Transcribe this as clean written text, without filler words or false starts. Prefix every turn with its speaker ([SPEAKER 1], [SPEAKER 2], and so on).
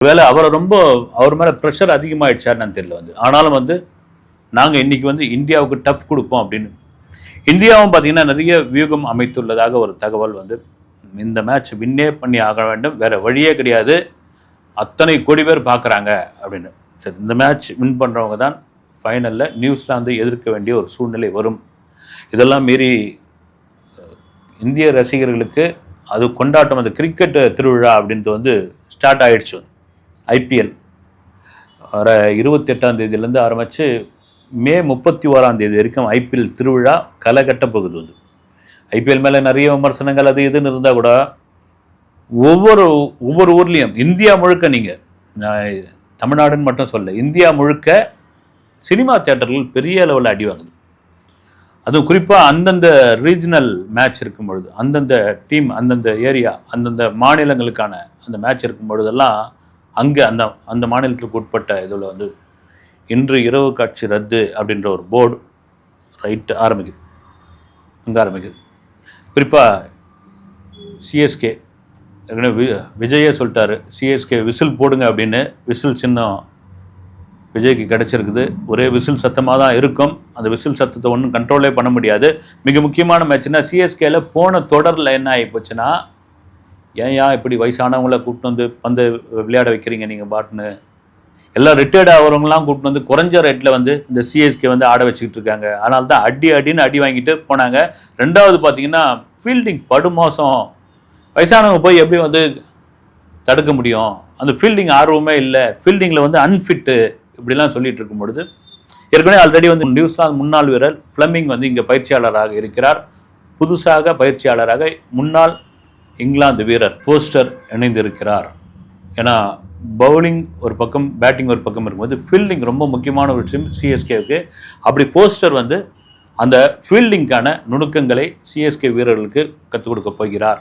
[SPEAKER 1] ஒருவேளை அவர் மேலே ப்ரெஷர் அதிகமாகிடுச்சான்னு தெரியல ஆனாலும் நாங்கள் இன்னைக்கு இந்தியாவுக்கு டஃப் கொடுப்போம் அப்படின்னு. இந்தியாவும் பார்த்தீங்கன்னா நிறைய வியூகம் அமைத்துள்ளதாக ஒரு தகவல் இந்த மேட்ச் வின்னே பண்ணி ஆக வேண்டும், வேற வழியே கிடையாது, அத்தனை கோடி பேர் பார்க்குறாங்க அப்படின்னு. சரி, இந்த மேட்ச் வின் பண்ணுறவங்க தான் ஃபைனலில் நியூசிலாந்து எதிர்க்க வேண்டிய ஒரு சூழ்நிலை வரும். இதெல்லாம் மீறி இந்திய ரசிகர்களுக்கு அது கொண்டாட்டம், அந்த கிரிக்கெட் திருவிழா அப்படின்ட்டு ஸ்டார்ட் ஆகிடுச்சு. ஐபிஎல் வர 28ஆம் தேதியிலேருந்து ஆரம்பித்து மே 31ஆம் தேதி வரைக்கும் ஐபிஎல் திருவிழா களை கட்ட போகுது. ஐபிஎல் மேலே நிறைய விமர்சனங்கள் அது இதுன்னு இருந்தால் கூட ஒவ்வொரு ஊர்லேயும் இந்தியா முழுக்க, நீங்கள் தமிழ்நாடுன்னு மட்டும் சொல்ல, இந்தியா முழுக்க சினிமா தியேட்டர்கள் பெரிய லெவலில் அடி வாங்குது. அதுவும் குறிப்பாக அந்தந்த ரீஜனல் மேட்ச் இருக்கும் பொழுது, அந்தந்த டீம், அந்தந்த ஏரியா, அந்தந்த மாநிலங்களுக்கான அந்த மேட்ச் இருக்கும் பொழுதெல்லாம் அங்கே அந்த மாநிலத்துக்கு உட்பட்ட இதில் இன்று இரவு காட்சி ரத்து அப்படின்ற ஒரு போர்டு ரைட்டு ஆரம்பிக்குது. அங்கே ஆரம்பிக்குது. குறிப்பாக சிஎஸ்கே விஜயே சொல்லிட்டாரு, சிஎஸ்கே விசில் போடுங்க அப்படின்னு. விசில் சின்னம் விஜய்க்கு கிடச்சிருக்குது. ஒரே விசில் சத்தமாக தான் இருக்கும். அந்த விசில் சத்தத்தை ஒன்றும் கண்ட்ரோலே பண்ண முடியாது. மிக முக்கியமான மேட்ச்னா சிஎஸ்கேல போன தொடரில் என்ன ஆகி போச்சுன்னா, ஏன் இப்படி வயசானவங்கள கூப்பிட்டு பந்து விளையாட வைக்கிறீங்க நீங்கள் பாட்டுன்னு, எல்லாம் ரிட்டையர்ட் ஆகிறவங்களாம் கூப்பிட்டு குறைஞ்ச ரேட்டில் இந்த சிஎஸ்கே ஆட வச்சுக்கிட்டு இருக்காங்க. அதனால தான் அடின்னு அடி வாங்கிட்டு போனாங்க. ரெண்டாவது பார்த்தீங்கன்னா ஃபீல்டிங் படுமோசம். வயசானவங்க போய் எப்படி தடுக்க முடியும்? அந்த ஃபீல்டிங் ஆர்வமே இல்லை, ஃபீல்டிங்கில் அன்ஃபிட்டு இப்படிலாம் சொல்லிட்டு இருக்கும் பொழுது, ஏற்கனவே ஆல்ரெடி நியூசிலாந்து முன்னாள் வீரர் ஃப்ளெமிங் இங்கே பயிற்சியாளராக இருக்கிறார். புதுசாக பயிற்சியாளராக முன்னாள் இங்கிலாந்து வீரர் போஸ்டர் இணைந்திருக்கிறார். ஏன்னா பவுலிங் ஒரு பக்கம், பேட்டிங் ஒரு பக்கம் இருக்கும்போது ஃபீல்டிங் ரொம்ப முக்கியமான ஒரு விஷயம் சிஎஸ்கேவுக்கு. அப்படி போஸ்டர் அந்த ஃபீல்டிங்கான நுணுக்கங்களை சிஎஸ்கே வீரர்களுக்கு கற்றுக் கொடுக்க போகிறார்.